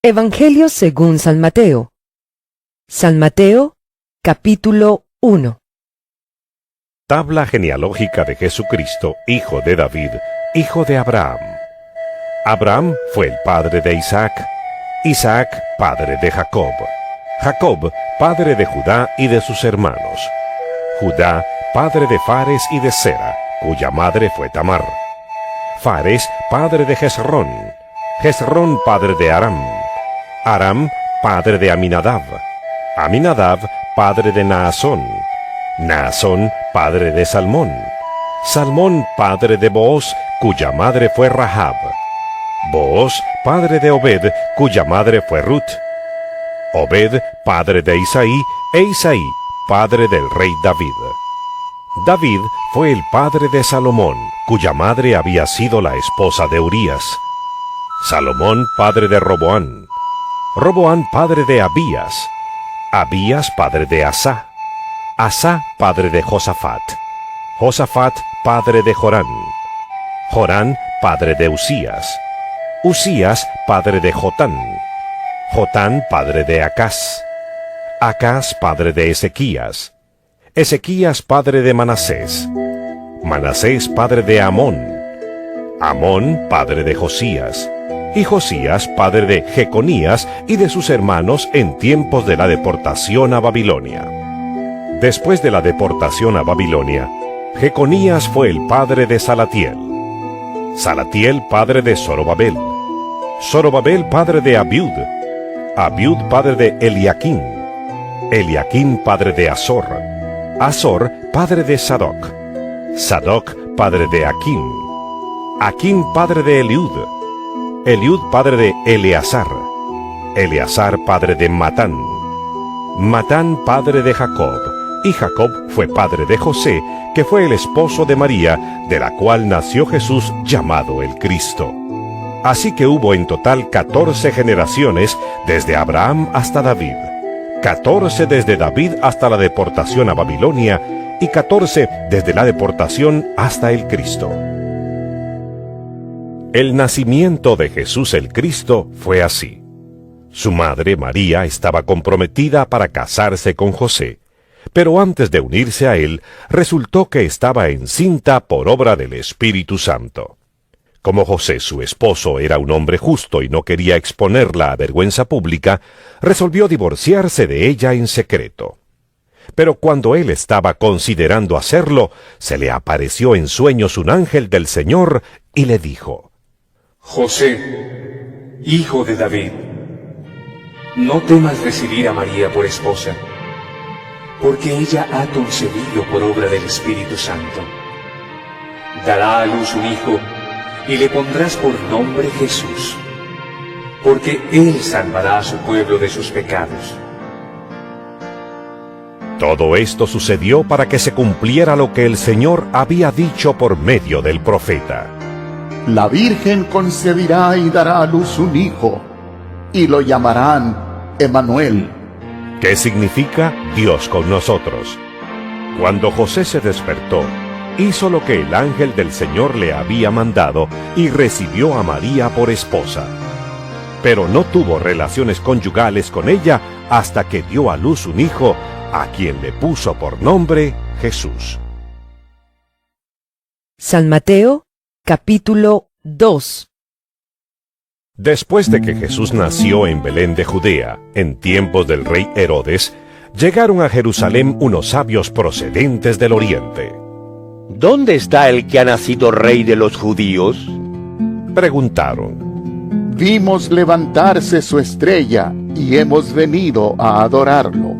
Evangelio según San Mateo. San Mateo, capítulo 1. Tabla genealógica de Jesucristo, hijo de David, hijo de Abraham. Abraham fue el padre de Isaac, Isaac padre de Jacob, Jacob padre de Judá y de sus hermanos, Judá padre de Fares y de Sera, cuya madre fue Tamar, Fares padre de Hezrón, Hezrón padre de Aram, Aram padre de Aminadab, Aminadab padre de Naasón, Naasón padre de Salmón, Salmón padre de Booz, cuya madre fue Rahab, Booz padre de Obed, cuya madre fue Ruth, Obed padre de Isaí, e Isaí padre del rey David. David fue el padre de Salomón, cuya madre había sido la esposa de Urías. Salomón padre de Roboán, Roboán padre de Abías, Abías padre de Asá, Asá padre de Josafat, Josafat padre de Jorán, Jorán padre de Usías, Usías padre de Jotán, Jotán padre de Acaz, Acaz padre de Ezequías, Ezequías padre de Manasés, Manasés padre de Amón, Amón padre de Josías, y Josías padre de Jeconías y de sus hermanos en tiempos de la deportación a Babilonia. Después de la deportación a Babilonia, Jeconías fue el padre de Salatiel, Salatiel padre de Zorobabel, Zorobabel padre de Abiud, Abiud padre de Eliaquín, Eliaquín padre de Azor, Azor padre de Sadoc, Sadoc padre de Aquim, Aquim padre de Eliud, Eliud padre de Eleazar, Eleazar padre de Matán, Matán padre de Jacob, y Jacob fue padre de José, que fue el esposo de María, de la cual nació Jesús llamado el Cristo. Así que hubo en total 14 generaciones desde Abraham hasta David, 14 desde David hasta la deportación a Babilonia, y 14 desde la deportación hasta el Cristo. El nacimiento de Jesús el Cristo fue así. Su madre, María, estaba comprometida para casarse con José, pero antes de unirse a él, resultó que estaba encinta por obra del Espíritu Santo. Como José, su esposo, era un hombre justo y no quería exponerla a vergüenza pública, resolvió divorciarse de ella en secreto. Pero cuando él estaba considerando hacerlo, se le apareció en sueños un ángel del Señor y le dijo: José, hijo de David, no temas recibir a María por esposa, porque ella ha concebido por obra del Espíritu Santo. Dará a luz un hijo, y le pondrás por nombre Jesús, porque él salvará a su pueblo de sus pecados. Todo esto sucedió para que se cumpliera lo que el Señor había dicho por medio del profeta. La Virgen concebirá y dará a luz un hijo, y lo llamarán Emmanuel. ¿Qué significa Dios con nosotros? Cuando José se despertó, hizo lo que el ángel del Señor le había mandado y recibió a María por esposa. Pero no tuvo relaciones conyugales con ella hasta que dio a luz un hijo, a quien le puso por nombre Jesús. San Mateo, capítulo 2. Después de que Jesús nació en Belén de Judea, en tiempos del rey Herodes, llegaron a Jerusalén unos sabios procedentes del oriente. ¿Dónde está el que ha nacido rey de los judíos? Preguntaron. Vimos levantarse su estrella y hemos venido a adorarlo.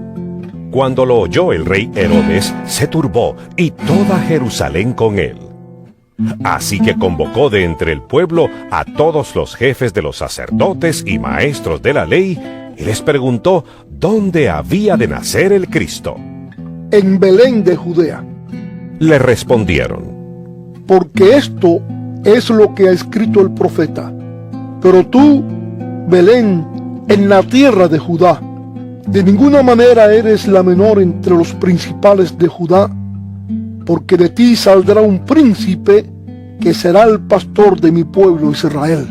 Cuando lo oyó el rey Herodes, se turbó y toda Jerusalén con él. Así que convocó de entre el pueblo a todos los jefes de los sacerdotes y maestros de la ley y les preguntó dónde había de nacer el Cristo. En Belén de Judea. Le respondieron. Porque esto es lo que ha escrito el profeta. Pero tú, Belén, en la tierra de Judá, de ninguna manera eres la menor entre los principales de Judá, porque de ti saldrá un príncipe que será el pastor de mi pueblo Israel.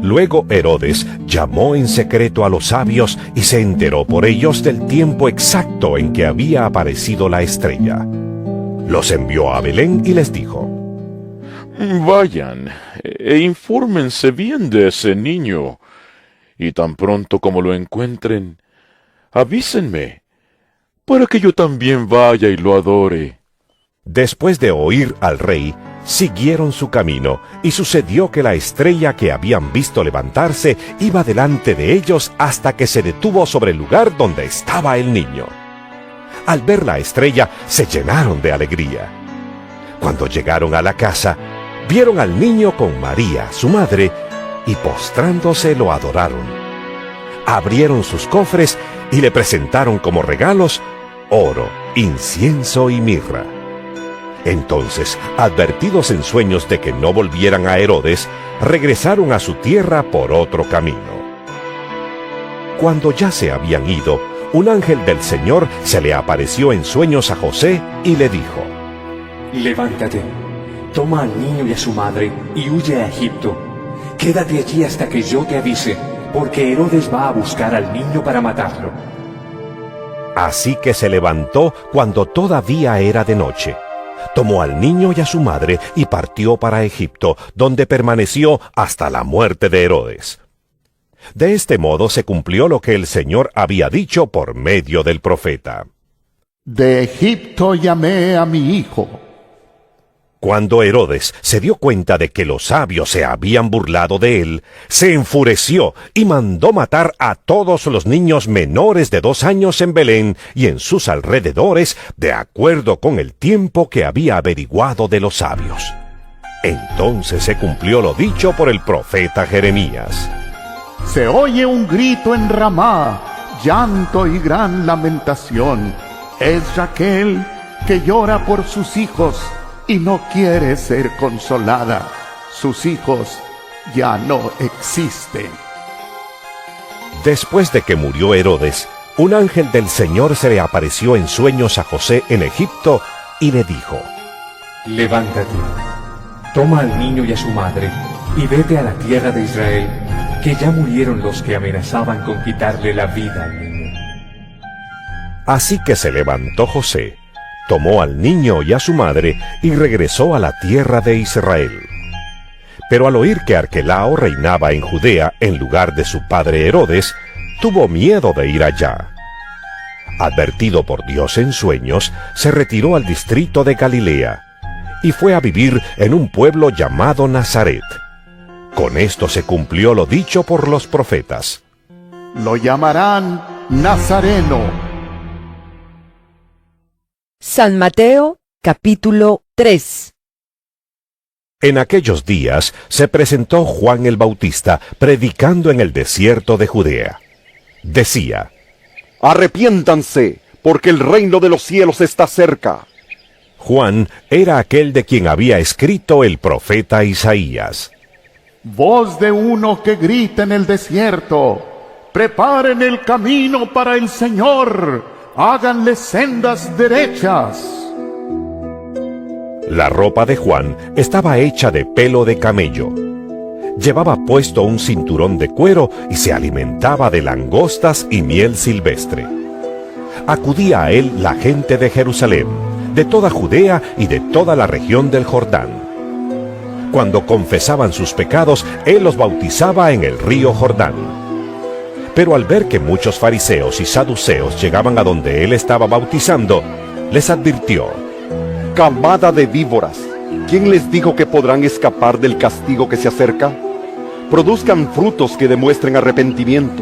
Luego Herodes llamó en secreto a los sabios y se enteró por ellos del tiempo exacto en que había aparecido la estrella. Los envió a Belén y les dijo: Vayan e infórmense bien de ese niño, y tan pronto como lo encuentren, avísenme, para que yo también vaya y lo adore. Después de oír al rey, siguieron su camino, y sucedió que la estrella que habían visto levantarse iba delante de ellos hasta que se detuvo sobre el lugar donde estaba el niño. Al ver la estrella, se llenaron de alegría. Cuando llegaron a la casa, vieron al niño con María, su madre, y postrándose lo adoraron. Abrieron sus cofres y le presentaron como regalos oro, incienso y mirra. Entonces, advertidos en sueños de que no volvieran a Herodes, regresaron a su tierra por otro camino. Cuando ya se habían ido, un ángel del Señor se le apareció en sueños a José y le dijo: Levántate, toma al niño y a su madre y huye a Egipto. Quédate allí hasta que yo te avise, porque Herodes va a buscar al niño para matarlo. Así que se levantó cuando todavía era de noche. Tomó al niño y a su madre y partió para Egipto, donde permaneció hasta la muerte de Herodes. De este modo se cumplió lo que el Señor había dicho por medio del profeta: De Egipto llamé a mi hijo. Cuando Herodes se dio cuenta de que los sabios se habían burlado de él, se enfureció y mandó matar a todos los niños menores de 2 años en Belén y en sus alrededores, de acuerdo con el tiempo que había averiguado de los sabios. Entonces se cumplió lo dicho por el profeta Jeremías: Se oye un grito en Ramá, llanto y gran lamentación. Es Raquel que llora por sus hijos y no quiere ser consolada. Sus hijos ya no existen. Después de que murió Herodes, un ángel del Señor se le apareció en sueños a José en Egipto y le dijo: Levántate, toma al niño y a su madre y vete a la tierra de Israel, que ya murieron los que amenazaban con quitarle la vida al niño. Así que se levantó José, tomó al niño y a su madre y regresó a la tierra de Israel. Pero al oír que Arquelao reinaba en Judea en lugar de su padre Herodes, tuvo miedo de ir allá. Advertido por Dios en sueños, se retiró al distrito de Galilea y fue a vivir en un pueblo llamado Nazaret. Con esto se cumplió lo dicho por los profetas: Lo llamarán Nazareno. San Mateo, capítulo 3. En aquellos días se presentó Juan el Bautista predicando en el desierto de Judea. Decía: Arrepiéntanse, porque el reino de los cielos está cerca. Juan era aquel de quien había escrito el profeta Isaías: Voz de uno que grita en el desierto, preparen el camino para el Señor, háganle sendas derechas. La ropa de Juan estaba hecha de pelo de camello. Llevaba puesto un cinturón de cuero y se alimentaba de langostas y miel silvestre. Acudía a él la gente de Jerusalén, de toda Judea y de toda la región del Jordán. Cuando confesaban sus pecados, él los bautizaba en el río Jordán. Pero al ver que muchos fariseos y saduceos llegaban a donde él estaba bautizando, les advirtió: Camada de víboras, ¿quién les dijo que podrán escapar del castigo que se acerca? Produzcan frutos que demuestren arrepentimiento.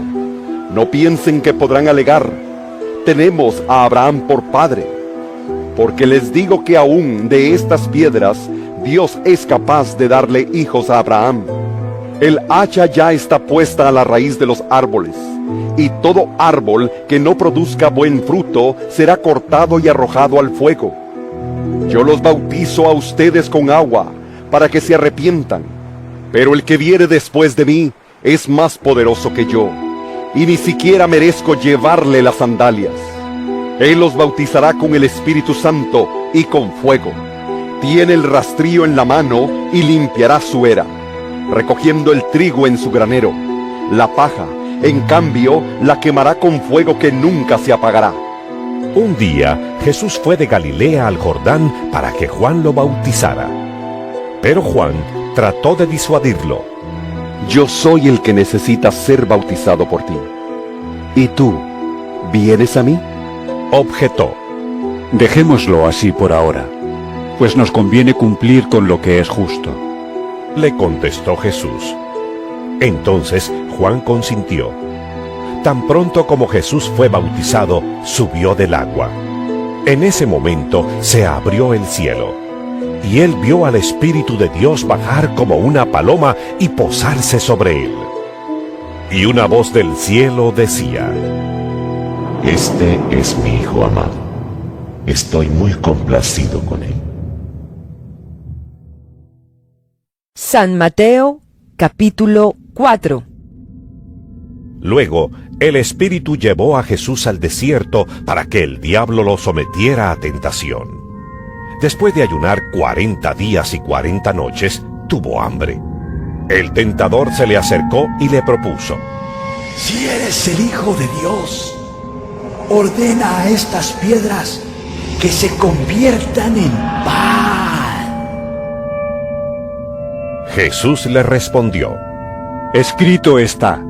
No piensen que podrán alegar: tenemos a Abraham por padre. Porque les digo que aún de estas piedras Dios es capaz de darle hijos a Abraham. El hacha ya está puesta a la raíz de los árboles, y todo árbol que no produzca buen fruto será cortado y arrojado al fuego. Yo los bautizo a ustedes con agua, para que se arrepientan, pero el que viene después de mí es más poderoso que yo, y ni siquiera merezco llevarle las sandalias. Él los bautizará con el Espíritu Santo y con fuego. Tiene el rastrillo en la mano y limpiará su era. recogiendo el trigo en su granero. La paja, en cambio, la quemará con fuego que nunca se apagará. Un día Jesús fue de Galilea al Jordán para que Juan lo bautizara. Pero Juan trató de disuadirlo. Yo soy el que necesita ser bautizado por ti. ¿Y tú, vienes a mí? Objetó. Dejémoslo así por ahora, pues nos conviene cumplir con lo que es justo. Le contestó Jesús. Entonces Juan consintió. Tan pronto como Jesús fue bautizado, subió del agua. En ese momento se abrió el cielo, y él vio al Espíritu de Dios bajar como una paloma y posarse sobre él. Y una voz del cielo decía: Este es mi Hijo amado. Estoy muy complacido con él. San Mateo, capítulo 4. Luego, el Espíritu llevó a Jesús al desierto para que el diablo lo sometiera a tentación. Después de ayunar 40 días y 40 noches, tuvo hambre. El tentador se le acercó y le propuso: Si eres el Hijo de Dios, ordena a estas piedras que se conviertan en pan. Jesús le respondió: Escrito está: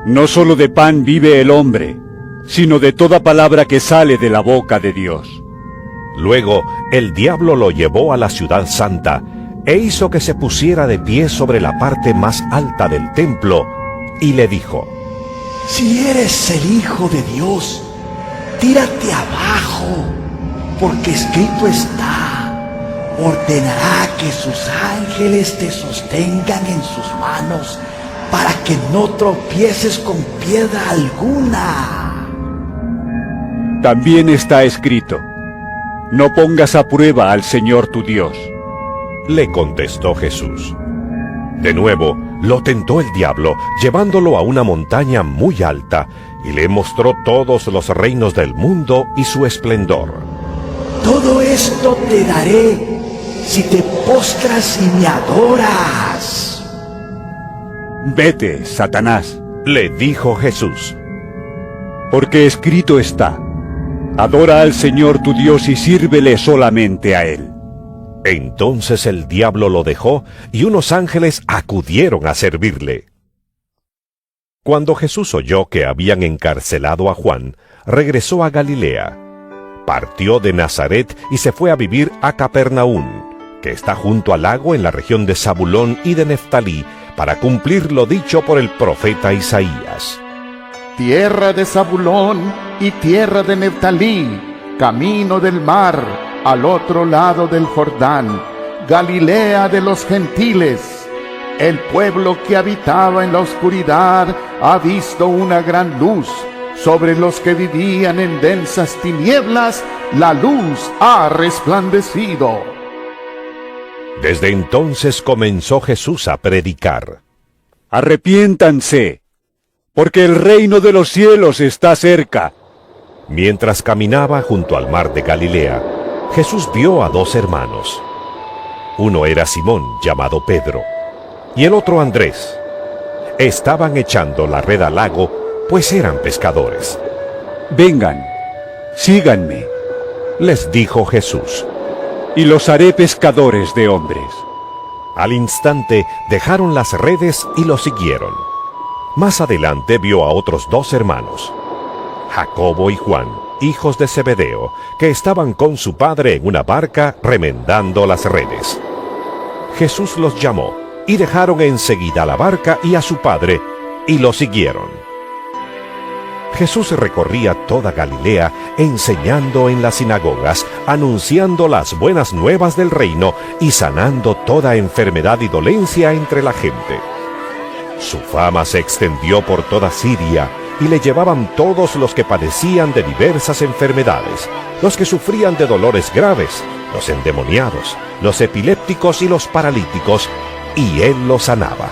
no solo de pan vive el hombre, sino de toda palabra que sale de la boca de Dios. Luego el diablo lo llevó a la ciudad santa e hizo que se pusiera de pie sobre la parte más alta del templo y le dijo: Si eres el Hijo de Dios, tírate abajo, porque escrito está: ordenará que sus ángeles te sostengan en sus manos, para que no tropieces con piedra alguna. También está escrito: no pongas a prueba al Señor tu Dios. Le contestó Jesús. De nuevo lo tentó el diablo, llevándolo a una montaña muy alta, y le mostró todos los reinos del mundo y su esplendor. Todo esto te daré si te postras y me adoras. Vete, Satanás, le dijo Jesús, porque escrito está: adora al Señor tu Dios y sírvele solamente a Él. Entonces el diablo lo dejó, y unos ángeles acudieron a servirle. Cuando Jesús oyó que habían encarcelado a Juan, regresó a Galilea. Partió de Nazaret y se fue a vivir a Capernaum, que está junto al lago en la región de Zabulón y de Neftalí, para cumplir lo dicho por el profeta Isaías. Tierra de Zabulón y tierra de Neftalí, camino del mar, al otro lado del Jordán, Galilea de los gentiles. El pueblo que habitaba en la oscuridad ha visto una gran luz. Sobre los que vivían en densas tinieblas, la luz ha resplandecido. Desde entonces comenzó Jesús a predicar: Arrepiéntanse, porque el reino de los cielos está cerca. Mientras caminaba junto al mar de Galilea, Jesús vio a dos hermanos. Uno era Simón, llamado Pedro, y el otro Andrés. Estaban echando la red al lago, pues eran pescadores. Vengan, síganme, les dijo Jesús, y los haré pescadores de hombres. Al instante dejaron las redes y lo siguieron. Más adelante vio a otros dos hermanos, Jacobo y Juan, hijos de Zebedeo, que estaban con su padre en una barca remendando las redes. Jesús los llamó, y dejaron enseguida la barca y a su padre, y lo siguieron. Jesús recorría toda Galilea, enseñando en las sinagogas, anunciando las buenas nuevas del reino y sanando toda enfermedad y dolencia entre la gente. Su fama se extendió por toda Siria, y le llevaban todos los que padecían de diversas enfermedades, los que sufrían de dolores graves, los endemoniados, los epilépticos y los paralíticos, y él los sanaba.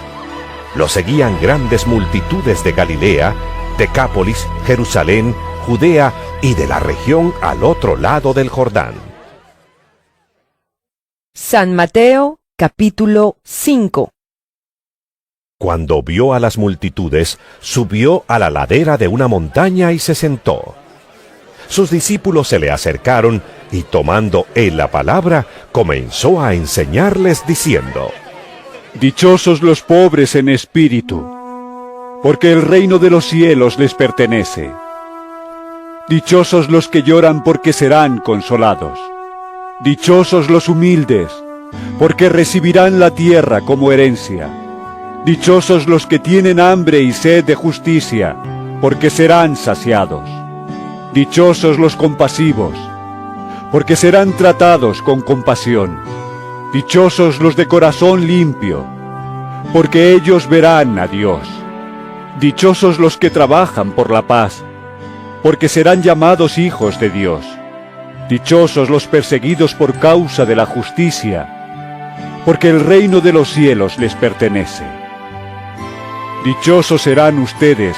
Lo seguían grandes multitudes de Galilea, Decápolis, Jerusalén, Judea y de la región al otro lado del Jordán. San Mateo, capítulo 5. Cuando vio a las multitudes, subió a la ladera de una montaña y se sentó. Sus discípulos se le acercaron y tomando él la palabra, comenzó a enseñarles diciendo: Dichosos los pobres en espíritu, porque el reino de los cielos les pertenece. Dichosos los que lloran, porque serán consolados. Dichosos los humildes, porque recibirán la tierra como herencia. Dichosos los que tienen hambre y sed de justicia, porque serán saciados. Dichosos los compasivos, porque serán tratados con compasión. Dichosos los de corazón limpio, porque ellos verán a Dios. Dichosos los que trabajan por la paz, porque serán llamados hijos de Dios. Dichosos los perseguidos por causa de la justicia, porque el reino de los cielos les pertenece. Dichosos serán ustedes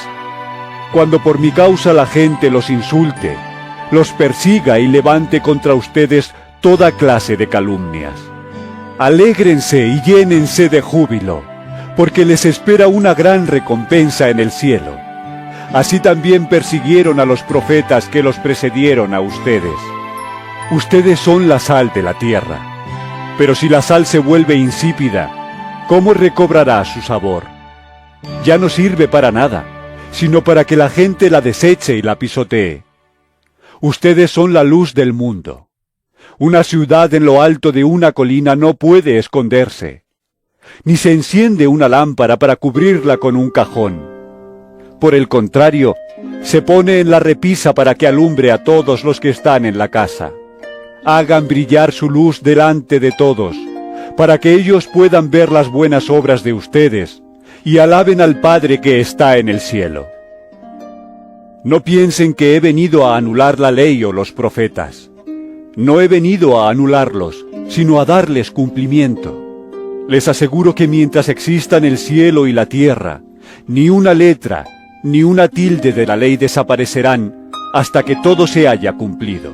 cuando por mi causa la gente los insulte, los persiga y levante contra ustedes toda clase de calumnias. Alégrense y llénense de júbilo, porque les espera una gran recompensa en el cielo. Así también persiguieron a los profetas que los precedieron a ustedes. Ustedes son la sal de la tierra, pero si la sal se vuelve insípida, ¿cómo recobrará su sabor? Ya no sirve para nada, sino para que la gente la deseche y la pisotee. Ustedes son la luz del mundo. Una ciudad en lo alto de una colina no puede esconderse, ni se enciende una lámpara para cubrirla con un cajón. Por el contrario, se pone en la repisa para que alumbre a todos los que están en la casa. Hagan brillar su luz delante de todos, para que ellos puedan ver las buenas obras de ustedes y alaben al Padre que está en el cielo. No piensen que he venido a anular la ley o los profetas. No he venido a anularlos, sino a darles cumplimiento. Les aseguro que mientras existan el cielo y la tierra, ni una letra, ni una tilde de la ley desaparecerán hasta que todo se haya cumplido.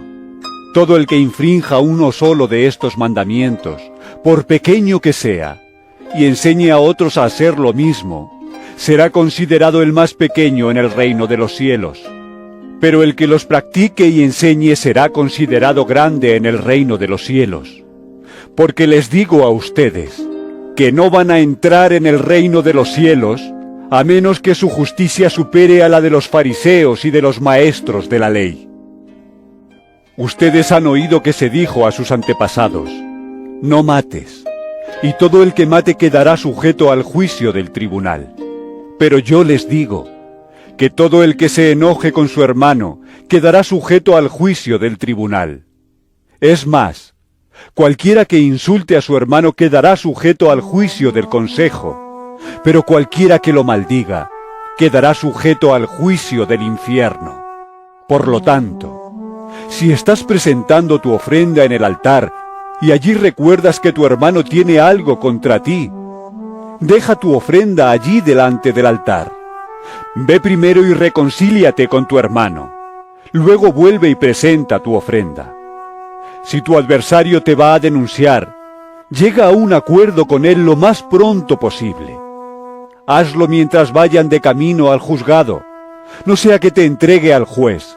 Todo el que infrinja uno solo de estos mandamientos, por pequeño que sea, y enseñe a otros a hacer lo mismo, será considerado el más pequeño en el reino de los cielos. Pero el que los practique y enseñe será considerado grande en el reino de los cielos. Porque les digo a ustedes, que no van a entrar en el reino de los cielos, a menos que su justicia supere a la de los fariseos y de los maestros de la ley. Ustedes han oído que se dijo a sus antepasados: no mates, y todo el que mate quedará sujeto al juicio del tribunal. Pero yo les digo, que todo el que se enoje con su hermano quedará sujeto al juicio del tribunal. Es más, cualquiera que insulte a su hermano quedará sujeto al juicio del consejo, pero cualquiera que lo maldiga quedará sujeto al juicio del infierno. Por lo tanto, si estás presentando tu ofrenda en el altar y allí recuerdas que tu hermano tiene algo contra ti, deja tu ofrenda allí delante del altar. Ve primero y reconcíliate con tu hermano. Luego vuelve y presenta tu ofrenda. Si tu adversario te va a denunciar, llega a un acuerdo con él lo más pronto posible. Hazlo mientras vayan de camino al juzgado, no sea que te entregue al juez,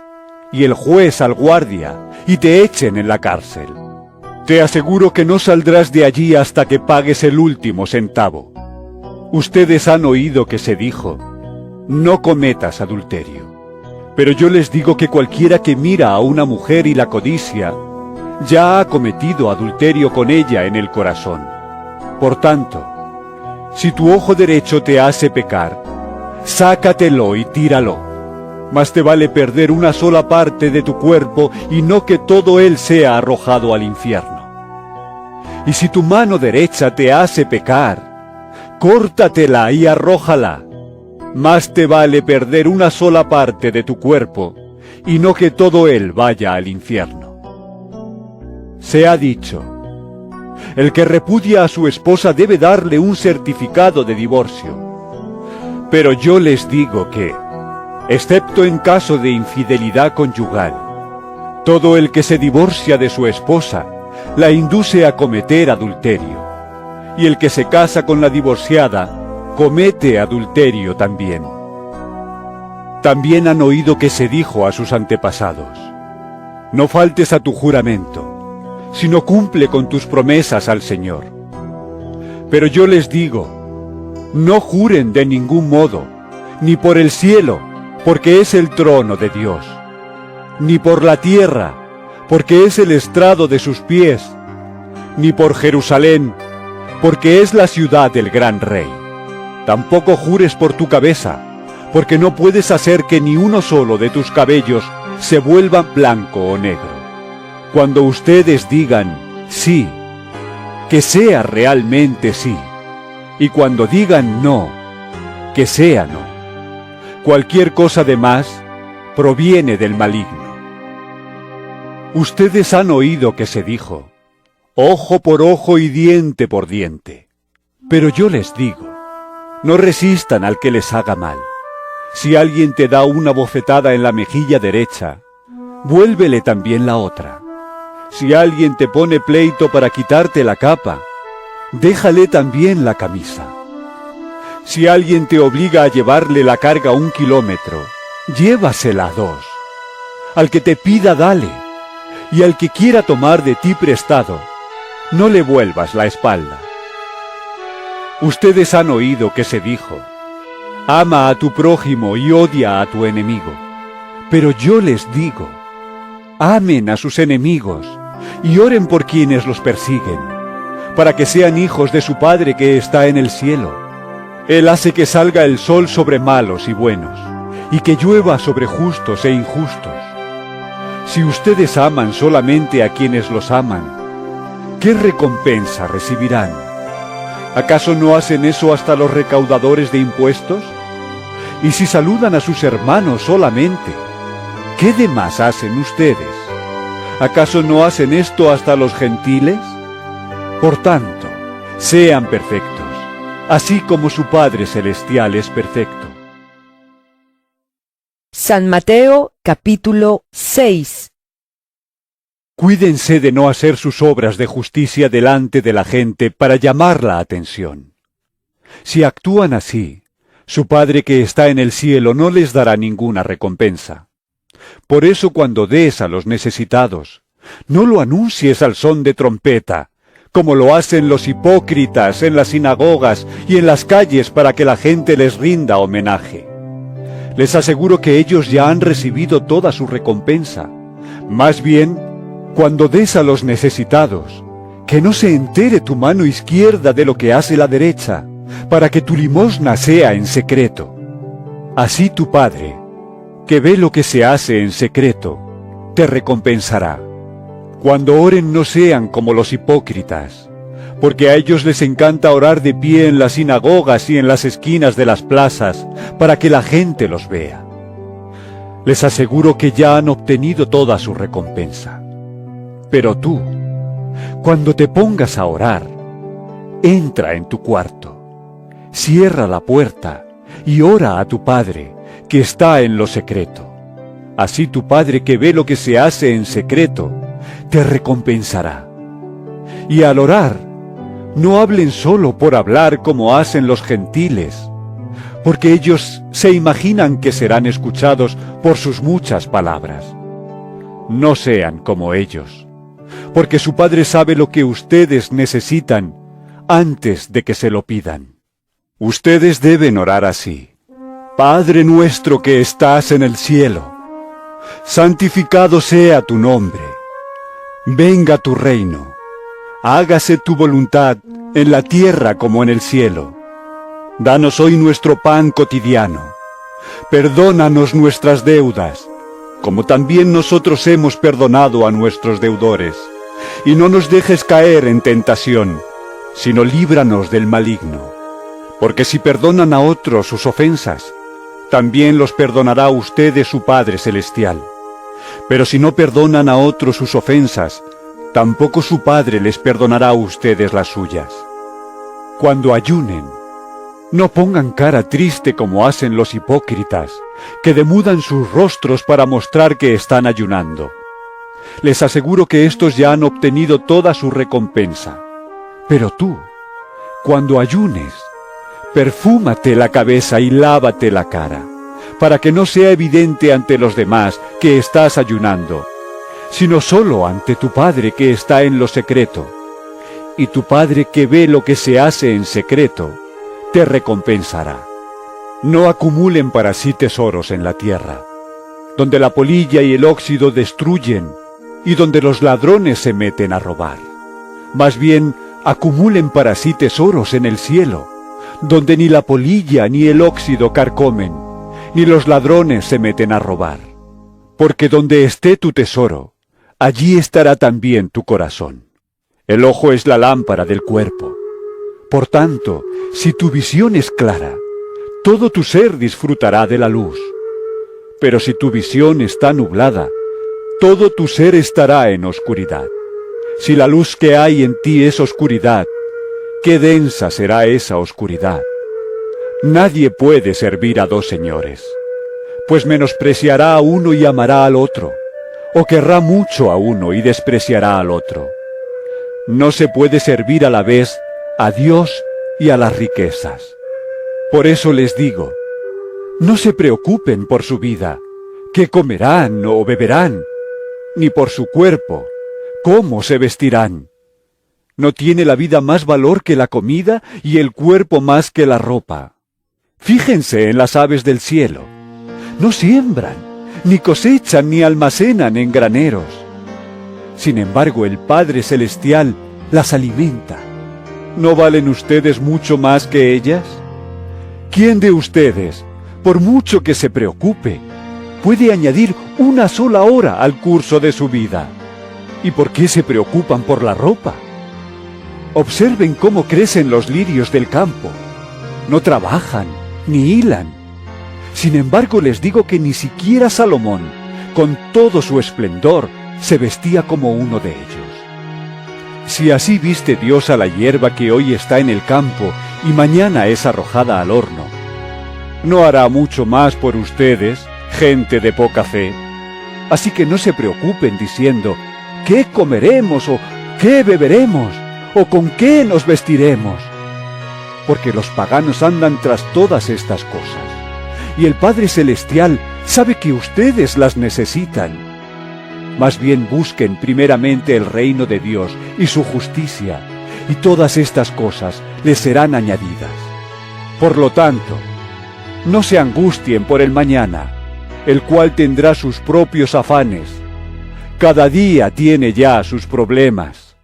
y el juez al guardia, y te echen en la cárcel. Te aseguro que no saldrás de allí hasta que pagues el último centavo. Ustedes han oído que se dijo: no cometas adulterio. Pero yo les digo que cualquiera que mira a una mujer y la codicia, ya ha cometido adulterio con ella en el corazón. Por tanto, si tu ojo derecho te hace pecar, sácatelo y tíralo. Más te vale perder una sola parte de tu cuerpo y no que todo él sea arrojado al infierno. Y si tu mano derecha te hace pecar, córtatela y arrójala. Más te vale perder una sola parte de tu cuerpo y no que todo él vaya al infierno. Se ha dicho: el que repudia a su esposa debe darle un certificado de divorcio. Pero yo les digo que, excepto en caso de infidelidad conyugal, todo el que se divorcia de su esposa la induce a cometer adulterio, y el que se casa con la divorciada comete adulterio también. También han oído que se dijo a sus antepasados: no faltes a tu juramento, sino cumple con tus promesas al Señor. Pero yo les digo, no juren de ningún modo, ni por el cielo, porque es el trono de Dios, ni por la tierra, porque es el estrado de sus pies, ni por Jerusalén, porque es la ciudad del gran rey. Tampoco jures por tu cabeza, porque no puedes hacer que ni uno solo de tus cabellos se vuelva blanco o negro. Cuando ustedes digan sí, que sea realmente sí, y cuando digan no, que sea no. Cualquier cosa de más proviene del maligno. Ustedes han oído que se dijo: ojo por ojo y diente por diente. Pero yo les digo, no resistan al que les haga mal. Si alguien te da una bofetada en la mejilla derecha, vuélvele también la otra. Si alguien te pone pleito para quitarte la capa, déjale también la camisa. Si alguien te obliga a llevarle la carga 1 kilómetro, llévasela 2. Al que te pida, dale, y al que quiera tomar de ti prestado, no le vuelvas la espalda. Ustedes han oído que se dijo: ama a tu prójimo y odia a tu enemigo. Pero yo les digo, amen a sus enemigos y oren por quienes los persiguen, para que sean hijos de su Padre que está en el cielo. Él hace que salga el sol sobre malos y buenos, y que llueva sobre justos e injustos. Si ustedes aman solamente a quienes los aman, ¿qué recompensa recibirán? ¿Acaso no hacen eso hasta los recaudadores de impuestos? Y si saludan a sus hermanos solamente, ¿qué demás hacen ustedes? ¿Acaso no hacen esto hasta los gentiles? Por tanto, sean perfectos, así como su Padre Celestial es perfecto. San Mateo capítulo 6. Cuídense de no hacer sus obras de justicia delante de la gente para llamar la atención. Si actúan así, su Padre que está en el cielo no les dará ninguna recompensa. Por eso cuando des a los necesitados, no lo anuncies al son de trompeta, como lo hacen los hipócritas en las sinagogas y en las calles para que la gente les rinda homenaje. Les aseguro que ellos ya han recibido toda su recompensa. Más bien, cuando des a los necesitados, que no se entere tu mano izquierda de lo que hace la derecha, para que tu limosna sea en secreto. Así tu Padre, que ve lo que se hace en secreto, te recompensará. Cuando oren no sean como los hipócritas, porque a ellos les encanta orar de pie en las sinagogas y en las esquinas de las plazas, para que la gente los vea. Les aseguro que ya han obtenido toda su recompensa. Pero tú, cuando te pongas a orar, entra en tu cuarto, cierra la puerta y ora a tu Padre, que está en lo secreto. Así tu Padre que ve lo que se hace en secreto, te recompensará. Y al orar, no hablen solo por hablar como hacen los gentiles, porque ellos se imaginan que serán escuchados por sus muchas palabras. No sean como ellos, porque su Padre sabe lo que ustedes necesitan antes de que se lo pidan. Ustedes deben orar así: Padre nuestro que estás en el cielo, santificado sea tu nombre. Venga tu reino. Hágase tu voluntad en la tierra como en el cielo. Danos hoy nuestro pan cotidiano. Perdónanos nuestras deudas, como también nosotros hemos perdonado a nuestros deudores. Y no nos dejes caer en tentación, sino líbranos del maligno. Porque si perdonan a otros sus ofensas, también los perdonará a ustedes su Padre Celestial. Pero si no perdonan a otros sus ofensas, tampoco su Padre les perdonará a ustedes las suyas. Cuando ayunen, no pongan cara triste como hacen los hipócritas, que demudan sus rostros para mostrar que están ayunando. Les aseguro que estos ya han obtenido toda su recompensa. Pero tú, cuando ayunes, perfúmate la cabeza y lávate la cara, para que no sea evidente ante los demás que estás ayunando, sino solo ante tu Padre que está en lo secreto. Y tu Padre que ve lo que se hace en secreto, te recompensará. No acumulen para sí tesoros en la tierra, donde la polilla y el óxido destruyen, y donde los ladrones se meten a robar. Más bien, acumulen para sí tesoros en el cielo, donde ni la polilla ni el óxido carcomen, ni los ladrones se meten a robar. Porque donde esté tu tesoro, allí estará también tu corazón. El ojo es la lámpara del cuerpo. Por tanto, si tu visión es clara, todo tu ser disfrutará de la luz. Pero si tu visión está nublada, todo tu ser estará en oscuridad. Si la luz que hay en ti es oscuridad, qué densa será esa oscuridad. Nadie puede servir a dos señores, pues menospreciará a uno y amará al otro, o querrá mucho a uno y despreciará al otro. No se puede servir a la vez a Dios y a las riquezas. Por eso les digo, no se preocupen por su vida, qué comerán o beberán, ni por su cuerpo, cómo se vestirán. ¿No tiene la vida más valor que la comida y el cuerpo más que la ropa? Fíjense en las aves del cielo. No siembran, ni cosechan, ni almacenan en graneros. Sin embargo, el Padre Celestial las alimenta. ¿No valen ustedes mucho más que ellas? ¿Quién de ustedes, por mucho que se preocupe, puede añadir una sola hora al curso de su vida? ¿Y por qué se preocupan por la ropa? Observen cómo crecen los lirios del campo. No trabajan, ni hilan. Sin embargo, les digo que ni siquiera Salomón, con todo su esplendor, se vestía como uno de ellos. Si así viste Dios a la hierba que hoy está en el campo y mañana es arrojada al horno, ¿no hará mucho más por ustedes, gente de poca fe? Así que no se preocupen diciendo, ¿qué comeremos o qué beberemos o con qué nos vestiremos? Porque los paganos andan tras todas estas cosas, y el Padre Celestial sabe que ustedes las necesitan. Más bien busquen primeramente el reino de Dios y su justicia, y todas estas cosas les serán añadidas. Por lo tanto, no se angustien por el mañana, el cual tendrá sus propios afanes. Cada día tiene ya sus problemas.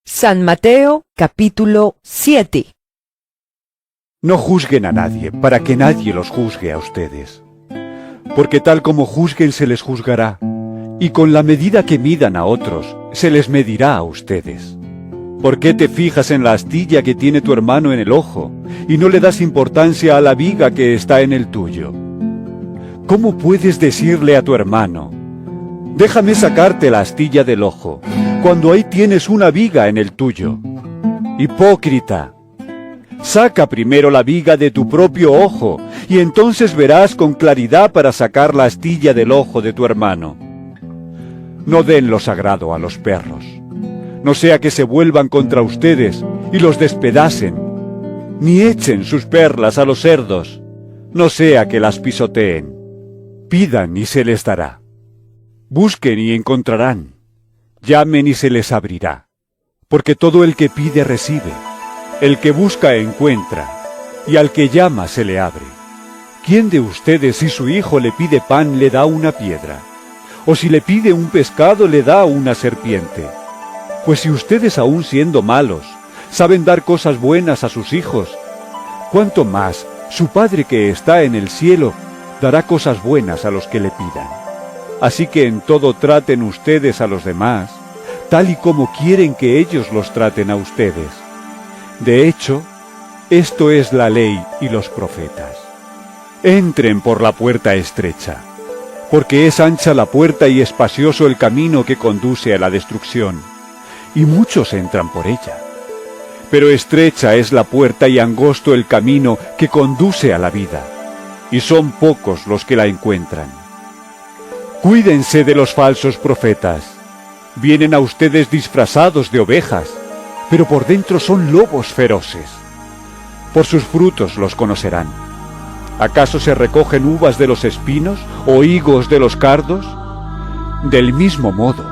San Mateo, capítulo 7. No juzguen a nadie, para que nadie los juzgue a ustedes. Porque tal como juzguen se les juzgará, y con la medida que midan a otros, se les medirá a ustedes. ¿Por qué te fijas en la astilla que tiene tu hermano en el ojo, y no le das importancia a la viga que está en el tuyo? ¿Cómo puedes decirle a tu hermano, déjame sacarte la astilla del ojo, cuando ahí tienes una viga en el tuyo? Hipócrita, saca primero la viga de tu propio ojo, y entonces verás con claridad para sacar la astilla del ojo de tu hermano. No den lo sagrado a los perros, no sea que se vuelvan contra ustedes y los despedacen, ni echen sus perlas a los cerdos, no sea que las pisoteen. Pidan y se les dará. Busquen y encontrarán. Llamen y se les abrirá. Porque todo el que pide recibe, el que busca encuentra, y al que llama se le abre. ¿Quién de ustedes si su hijo le pide pan le da una piedra? ¿O si le pide un pescado le da una serpiente? Pues si ustedes aun siendo malos, saben dar cosas buenas a sus hijos, ¿cuánto más su Padre que está en el cielo dará cosas buenas a los que le pidan? Así que en todo traten ustedes a los demás, tal y como quieren que ellos los traten a ustedes. De hecho, esto es la ley y los profetas. Entren por la puerta estrecha, porque es ancha la puerta y espacioso el camino que conduce a la destrucción, y muchos entran por ella. Pero estrecha es la puerta y angosto el camino que conduce a la vida, y son pocos los que la encuentran. Cuídense de los falsos profetas. Vienen a ustedes disfrazados de ovejas, pero por dentro son lobos feroces. Por sus frutos los conocerán. ¿Acaso se recogen uvas de los espinos o higos de los cardos? Del mismo modo,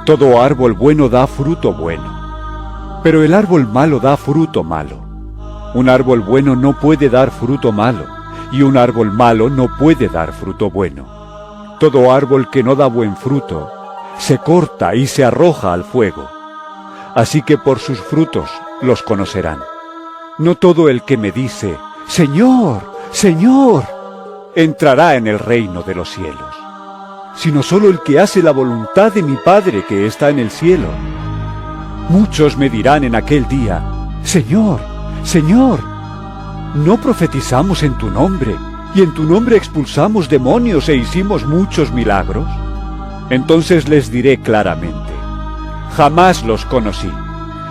todo árbol bueno da fruto bueno, pero el árbol malo da fruto malo. Un árbol bueno no puede dar fruto malo, y un árbol malo no puede dar fruto bueno. Todo árbol que no da buen fruto se corta y se arroja al fuego. Así que por sus frutos los conocerán. No todo el que me dice, Señor, Señor, entrará en el reino de los cielos, sino solo el que hace la voluntad de mi Padre que está en el cielo. Muchos me dirán en aquel día, Señor, Señor, ¿no profetizamos en tu nombre, y en tu nombre expulsamos demonios e hicimos muchos milagros? Entonces les diré claramente, jamás los conocí.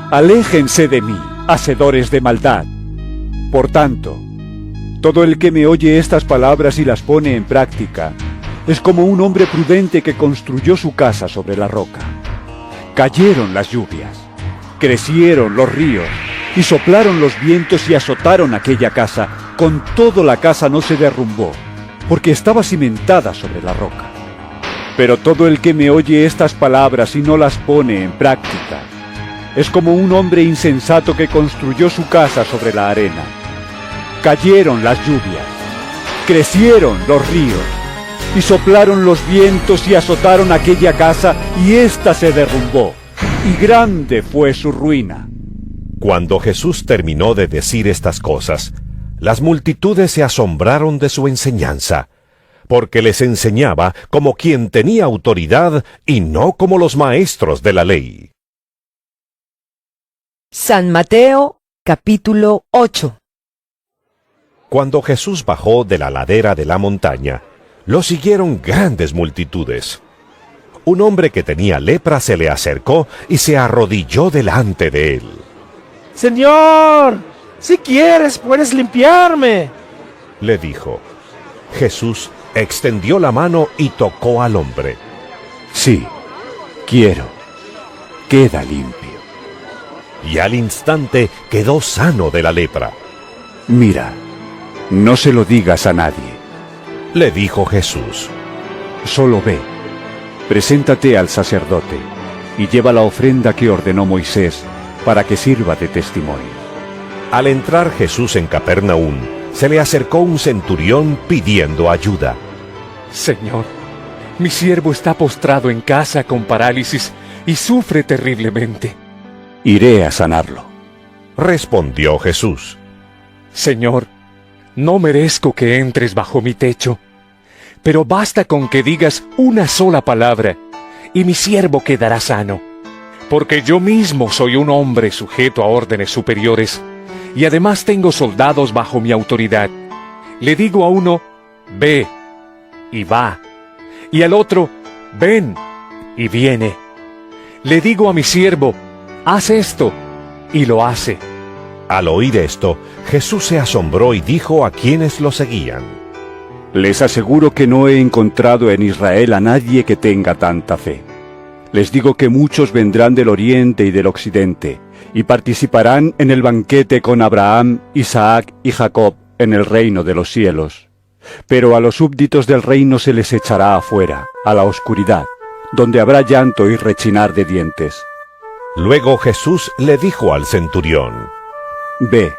Aléjense de mí, hacedores de maldad. Por tanto, todo el que me oye estas palabras y las pone en práctica, es como un hombre prudente que construyó su casa sobre la roca. Cayeron las lluvias, crecieron los ríos, y soplaron los vientos y azotaron aquella casa. Con todo la casa no se derrumbó, porque estaba cimentada sobre la roca. Pero todo el que me oye estas palabras y no las pone en práctica, es como un hombre insensato que construyó su casa sobre la arena. Cayeron las lluvias, crecieron los ríos, y soplaron los vientos y azotaron aquella casa, y ésta se derrumbó, y grande fue su ruina. Cuando Jesús terminó de decir estas cosas, las multitudes se asombraron de su enseñanza, porque les enseñaba como quien tenía autoridad y no como los maestros de la ley. San Mateo, capítulo 8. Cuando Jesús bajó de la ladera de la montaña, lo siguieron grandes multitudes. Un hombre que tenía lepra se le acercó y se arrodilló delante de él. Señor, si quieres puedes limpiarme, le dijo. Jesús extendió la mano y tocó al hombre. Sí, quiero. Queda limpio. Y al instante quedó sano de la lepra. Mira, no se lo digas a nadie, le dijo Jesús. Solo ve, preséntate al sacerdote y lleva la ofrenda que ordenó Moisés para que sirva de testimonio. Al entrar Jesús en Capernaum, se le acercó un centurión pidiendo ayuda. Señor, mi siervo está postrado en casa con parálisis y sufre terriblemente. Iré a sanarlo, respondió Jesús. Señor, no merezco que entres bajo mi techo, pero basta con que digas una sola palabra, y mi siervo quedará sano. Porque yo mismo soy un hombre sujeto a órdenes superiores, y además tengo soldados bajo mi autoridad. Le digo a uno, ve, y va, y al otro, ven, y viene. Le digo a mi siervo, haz esto, y lo hace. Al oír esto, Jesús se asombró y dijo a quienes lo seguían: les aseguro que no he encontrado en Israel a nadie que tenga tanta fe. Les digo que muchos vendrán del oriente y del occidente, y participarán en el banquete con Abraham, Isaac y Jacob en el reino de los cielos. Pero a los súbditos del reino se les echará afuera, a la oscuridad, donde habrá llanto y rechinar de dientes. Luego Jesús le dijo al centurión: ve,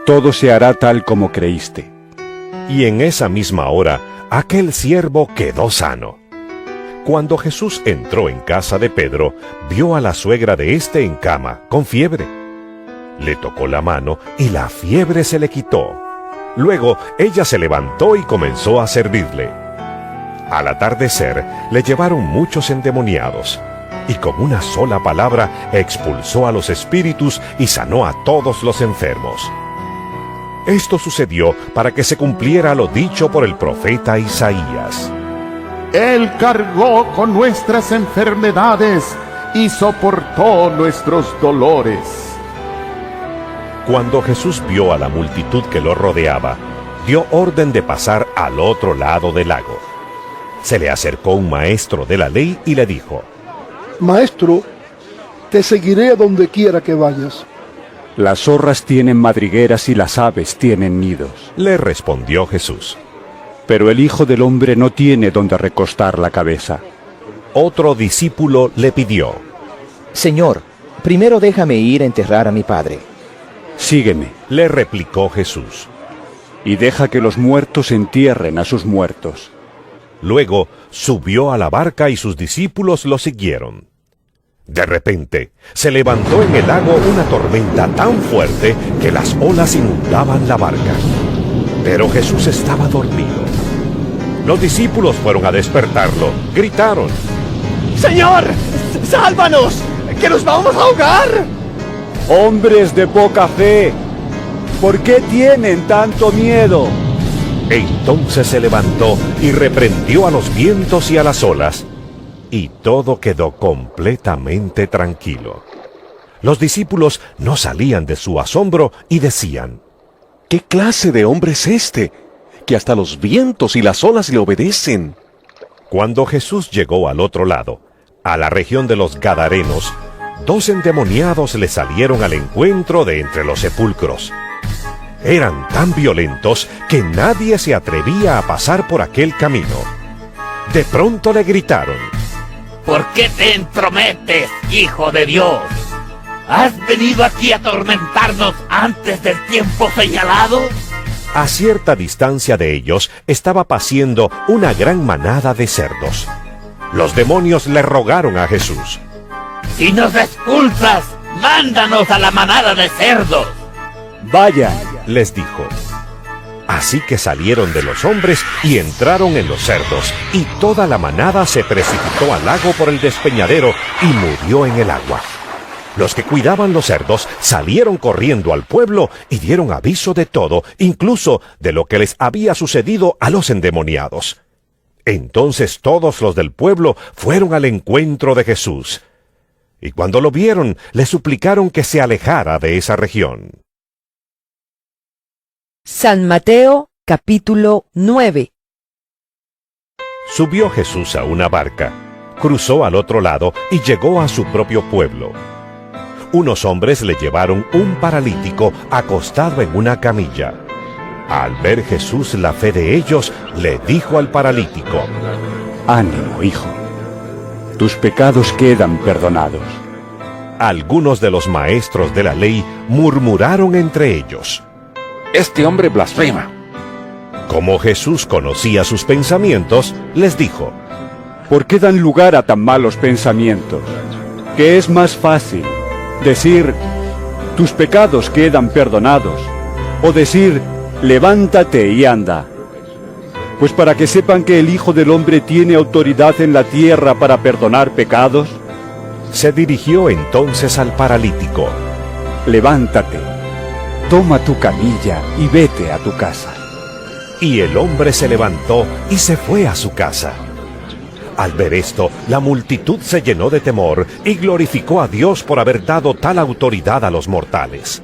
todo se hará tal como creíste. Y en esa misma hora, aquel siervo quedó sano. Cuando Jesús entró en casa de Pedro, vio a la suegra de éste en cama, con fiebre. Le tocó la mano y la fiebre se le quitó. Luego ella se levantó y comenzó a servirle. Al atardecer le llevaron muchos endemoniados, y con una sola palabra expulsó a los espíritus y sanó a todos los enfermos. Esto sucedió para que se cumpliera lo dicho por el profeta Isaías. Él cargó con nuestras enfermedades y soportó nuestros dolores. Cuando Jesús vio a la multitud que lo rodeaba, dio orden de pasar al otro lado del lago. Se le acercó un maestro de la ley y le dijo: Maestro, te seguiré a donde quiera que vayas. Las zorras tienen madrigueras y las aves tienen nidos. Le respondió Jesús. Pero el Hijo del Hombre no tiene donde recostar la cabeza. Otro discípulo le pidió. Señor, primero déjame ir a enterrar a mi padre. Sígueme, le replicó Jesús. Y deja que los muertos entierren a sus muertos. Luego subió a la barca y sus discípulos lo siguieron. De repente, se levantó en el lago una tormenta tan fuerte que las olas inundaban la barca. Pero Jesús estaba dormido. Los discípulos fueron a despertarlo. Gritaron: ¡Señor! ¡Sálvanos! ¡Que nos vamos a ahogar! ¡Hombres de poca fe! ¿Por qué tienen tanto miedo? Entonces se levantó y reprendió a los vientos y a las olas, y todo quedó completamente tranquilo. Los discípulos no salían de su asombro y decían: ¿Qué clase de hombre es este, que hasta los vientos y las olas le obedecen? Cuando Jesús llegó al otro lado, a la región de los Gadarenos, 2 endemoniados le salieron al encuentro de entre los sepulcros. Eran tan violentos que nadie se atrevía a pasar por aquel camino. De pronto le gritaron: ¿Por qué te entrometes, Hijo de Dios? ¿Has venido aquí a atormentarnos antes del tiempo señalado? A cierta distancia de ellos estaba paciendo una gran manada de cerdos. Los demonios le rogaron a Jesús: Si nos expulsas, mándanos a la manada de cerdos. Vayan, les dijo. Así que salieron de los hombres y entraron en los cerdos, y toda la manada se precipitó al lago por el despeñadero y murió en el agua. Los que cuidaban los cerdos salieron corriendo al pueblo y dieron aviso de todo, incluso de lo que les había sucedido a los endemoniados. Entonces todos los del pueblo fueron al encuentro de Jesús, y cuando lo vieron, le suplicaron que se alejara de esa región. San Mateo, capítulo 9. Subió Jesús a una barca, cruzó al otro lado y llegó a su propio pueblo. Unos hombres le llevaron un paralítico acostado en una camilla. Al ver Jesús la fe de ellos, le dijo al paralítico: Ánimo, hijo, tus pecados quedan perdonados. Algunos de los maestros de la ley murmuraron entre ellos: Este hombre blasfema. Como Jesús conocía sus pensamientos, les dijo: ¿Por qué dan lugar a tan malos pensamientos? ¿Qué es más fácil? ¿Decir, tus pecados quedan perdonados? ¿O decir, levántate y anda? Pues para que sepan que el Hijo del Hombre tiene autoridad en la tierra para perdonar pecados. Se dirigió entonces al paralítico: Levántate, toma tu camilla y vete a tu casa. Y el hombre se levantó y se fue a su casa. Al ver esto, la multitud se llenó de temor y glorificó a Dios por haber dado tal autoridad a los mortales.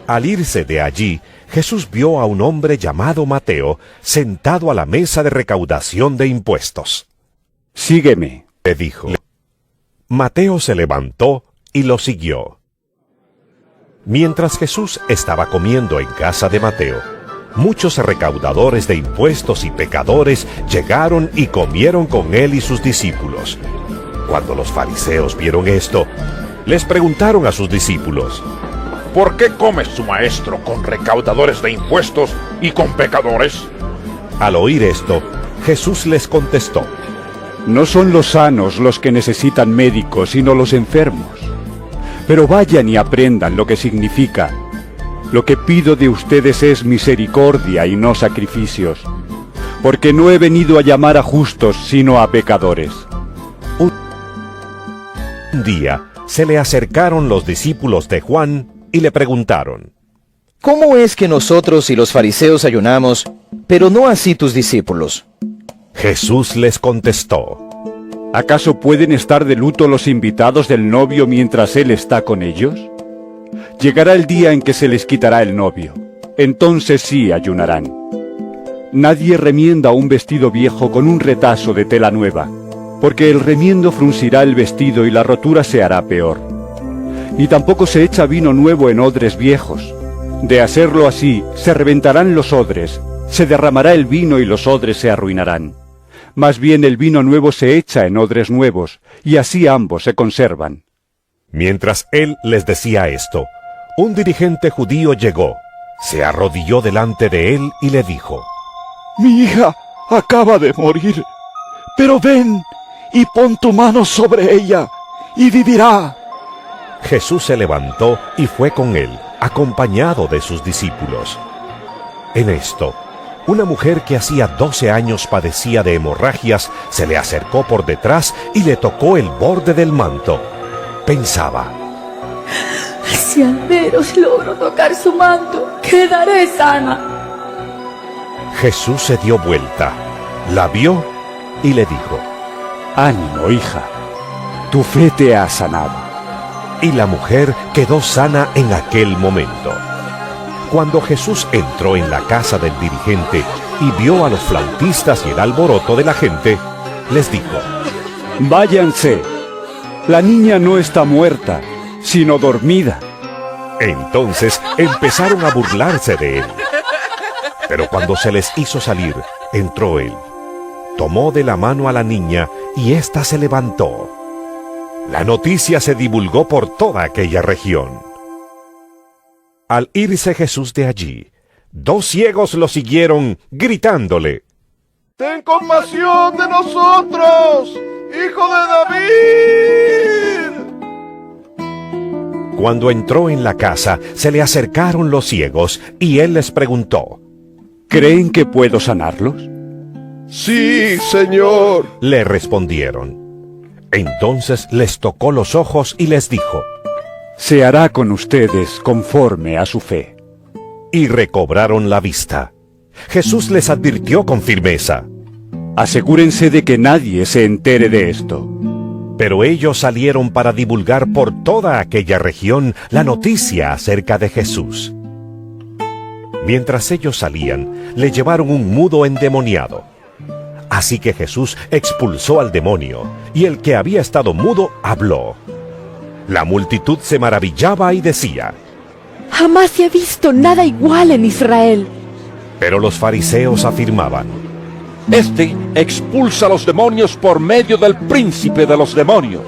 Al irse de allí, Jesús vio a un hombre llamado Mateo sentado a la mesa de recaudación de impuestos. Sígueme, le dijo. Mateo se levantó y lo siguió. Mientras Jesús estaba comiendo en casa de Mateo, muchos recaudadores de impuestos y pecadores llegaron y comieron con él y sus discípulos. Cuando los fariseos vieron esto, les preguntaron a sus discípulos: ¿Por qué come su maestro con recaudadores de impuestos y con pecadores? Al oír esto, Jesús les contestó: No son los sanos los que necesitan médicos, sino los enfermos. Pero vayan y aprendan lo que significa: lo que pido de ustedes es misericordia y no sacrificios, porque no he venido a llamar a justos, sino a pecadores. Un día se le acercaron los discípulos de Juan y le preguntaron: ¿Cómo es que nosotros y los fariseos ayunamos, pero no así tus discípulos? Jesús les contestó: ¿Acaso pueden estar de luto los invitados del novio mientras él está con ellos? Llegará el día en que se les quitará el novio. Entonces sí ayunarán. Nadie remienda un vestido viejo con un retazo de tela nueva, porque el remiendo fruncirá el vestido y la rotura se hará peor. ni tampoco se echa vino nuevo en odres viejos. De hacerlo así, se reventarán los odres, se derramará el vino y los odres se arruinarán. Más bien el vino nuevo se echa en odres nuevos, y así ambos se conservan. Mientras él les decía esto, un dirigente judío llegó, se arrodilló delante de él y le dijo: Mi hija acaba de morir, pero ven y pon tu mano sobre ella, y vivirá. Jesús se levantó y fue con él, acompañado de sus discípulos. En esto, una mujer que hacía 12 años padecía de hemorragias se le acercó por detrás y le tocó el borde del manto. Pensaba: si al menos logro tocar su manto, quedaré sana. Jesús se dio vuelta, la vio y le dijo: Ánimo, hija, tu fe te ha sanado. Y la mujer quedó sana en aquel momento. Cuando Jesús entró en la casa del dirigente y vio a los flautistas y el alboroto de la gente, les dijo: Váyanse, la niña no está muerta, sino dormida. Entonces empezaron a burlarse de él. Pero cuando se les hizo salir, entró él, tomó de la mano a la niña y ésta se levantó. La noticia se divulgó por toda aquella región. Al irse Jesús de allí, 2 ciegos lo siguieron, gritándole: ¡Ten compasión de nosotros, hijo de David! Cuando entró en la casa, se le acercaron los ciegos, y él les preguntó: ¿Creen que puedo sanarlos? Sí, Señor, le respondieron. Entonces les tocó los ojos y les dijo: Se hará con ustedes conforme a su fe. Y recobraron la vista. Jesús les advirtió con firmeza: Asegúrense de que nadie se entere de esto. Pero ellos salieron para divulgar por toda aquella región la noticia acerca de Jesús. Mientras ellos salían, le llevaron un mudo endemoniado. Así que Jesús expulsó al demonio, y el que había estado mudo habló. La multitud se maravillaba y decía: Jamás se ha visto nada igual en Israel. Pero los fariseos afirmaban: Este expulsa a los demonios por medio del príncipe de los demonios.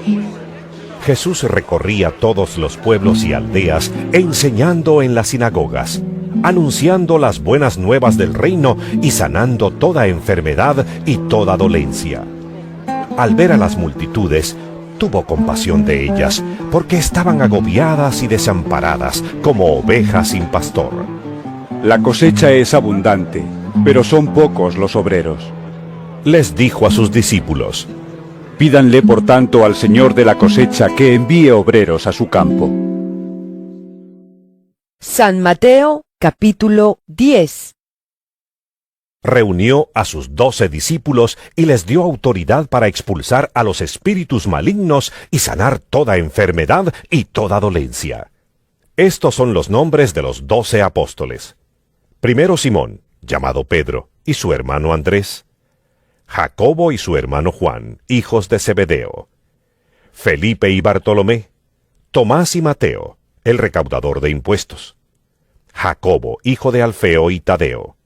Jesús recorría todos los pueblos y aldeas, enseñando en las sinagogas, anunciando las buenas nuevas del reino y sanando toda enfermedad y toda dolencia. Al ver a las multitudes, tuvo compasión de ellas, porque estaban agobiadas y desamparadas, como ovejas sin pastor. La cosecha es abundante, pero son pocos los obreros. Les dijo a sus discípulos: Pídanle por tanto al Señor de la cosecha que envíe obreros a su campo. San Mateo, capítulo 10. Reunió a sus 12 discípulos y les dio autoridad para expulsar a los espíritus malignos y sanar toda enfermedad y toda dolencia. Estos son los nombres de los 12 apóstoles. Primero Simón, llamado Pedro, y su hermano Andrés. Jacobo y su hermano Juan, hijos de Zebedeo. Felipe y Bartolomé. Tomás y Mateo, el recaudador de impuestos. Jacobo, hijo de Alfeo y Tadeo.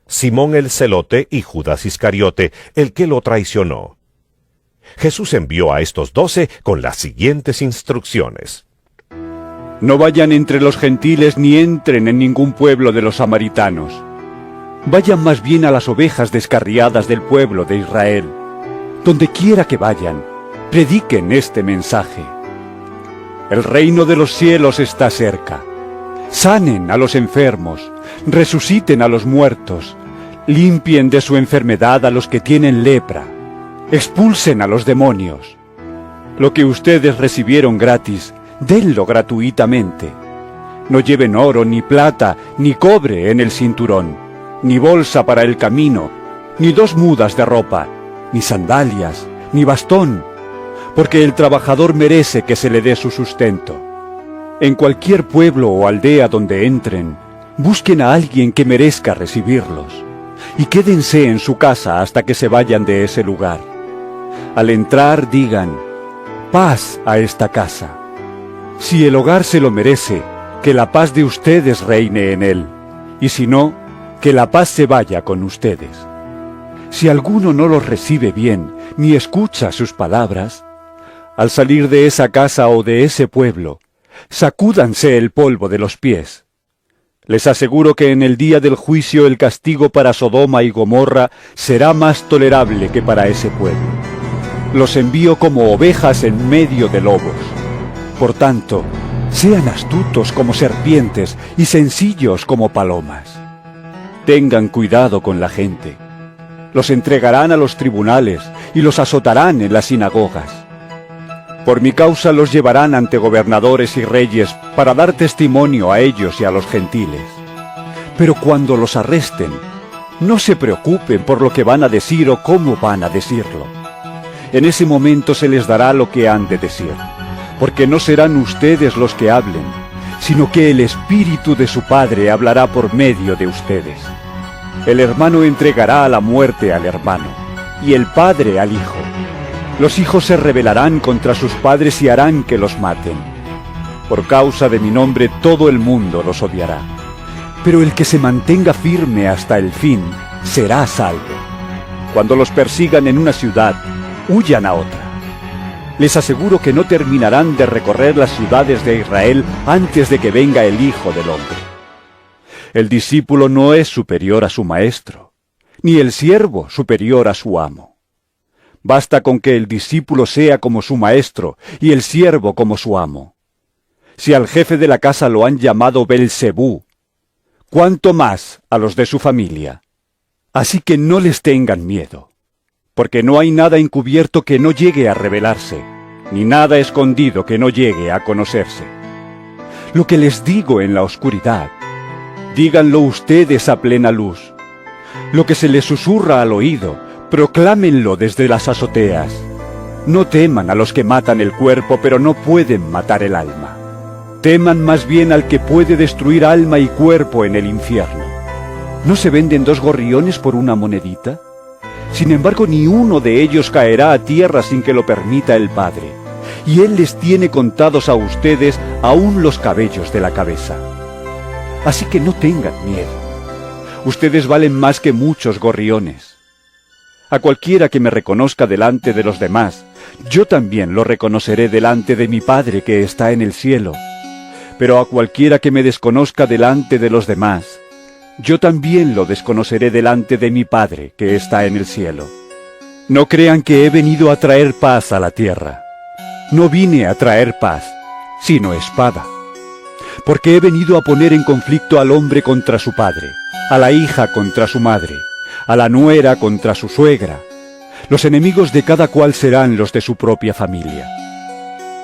Simón el celote y Judas Iscariote, el que lo traicionó. Jesús envió a estos 12 con las siguientes instrucciones: No vayan entre los gentiles ni entren en ningún pueblo de los samaritanos. Vayan más bien a las ovejas descarriadas del pueblo de Israel. Donde quiera que vayan, prediquen este mensaje: El reino de los cielos está cerca. Sanen a los enfermos, resuciten a los muertos, limpien de su enfermedad a los que tienen lepra, expulsen a los demonios. Lo que ustedes recibieron gratis, denlo gratuitamente. No lleven oro, ni plata, ni cobre en el cinturón, ni bolsa para el camino, ni 2 mudas de ropa, ni sandalias, ni bastón, porque el trabajador merece que se le dé su sustento. En cualquier pueblo o aldea donde entren, busquen a alguien que merezca recibirlos, y quédense en su casa hasta que se vayan de ese lugar. Al entrar digan: paz a esta casa. Si el hogar se lo merece, que la paz de ustedes reine en él, y si no, que la paz se vaya con ustedes. Si alguno no los recibe bien, ni escucha sus palabras, al salir de esa casa o de ese pueblo, sacúdanse el polvo de los pies. Les aseguro que en el día del juicio el castigo para Sodoma y Gomorra será más tolerable que para ese pueblo. Los envío como ovejas en medio de lobos. Por tanto, sean astutos como serpientes y sencillos como palomas. Tengan cuidado con la gente. Los entregarán a los tribunales y los azotarán en las sinagogas. Por mi causa los llevarán ante gobernadores y reyes para dar testimonio a ellos y a los gentiles. Pero cuando los arresten, no se preocupen por lo que van a decir o cómo van a decirlo. En ese momento se les dará lo que han de decir, porque no serán ustedes los que hablen, sino que el Espíritu de su Padre hablará por medio de ustedes. El hermano entregará a la muerte al hermano, y el padre al hijo. Los hijos se rebelarán contra sus padres y harán que los maten. Por causa de mi nombre todo el mundo los odiará. Pero el que se mantenga firme hasta el fin será salvo. Cuando los persigan en una ciudad, huyan a otra. Les aseguro que no terminarán de recorrer las ciudades de Israel antes de que venga el Hijo del Hombre. El discípulo no es superior a su maestro, ni el siervo superior a su amo. Basta con que el discípulo sea como su maestro y el siervo como su amo. Si al jefe de la casa lo han llamado Belcebú, ¿cuánto más a los de su familia? Así que no les tengan miedo, porque no hay nada encubierto que no llegue a revelarse, ni nada escondido que no llegue a conocerse. Lo que les digo en la oscuridad, díganlo ustedes a plena luz. Lo que se les susurra al oído, proclámenlo desde las azoteas. No teman a los que matan el cuerpo, pero no pueden matar el alma. Teman más bien al que puede destruir alma y cuerpo en el infierno. ¿No se venden 2 gorriones por una monedita? Sin embargo, ni uno de ellos caerá a tierra sin que lo permita el Padre. Y Él les tiene contados a ustedes aún los cabellos de la cabeza. Así que no tengan miedo. Ustedes valen más que muchos gorriones. A cualquiera que me reconozca delante de los demás, yo también lo reconoceré delante de mi Padre que está en el cielo. Pero a cualquiera que me desconozca delante de los demás, yo también lo desconoceré delante de mi Padre que está en el cielo. No crean que he venido a traer paz a la tierra. No vine a traer paz, sino espada. Porque he venido a poner en conflicto al hombre contra su padre, a la hija contra su madre, a la nuera contra su suegra. Los enemigos de cada cual serán los de su propia familia.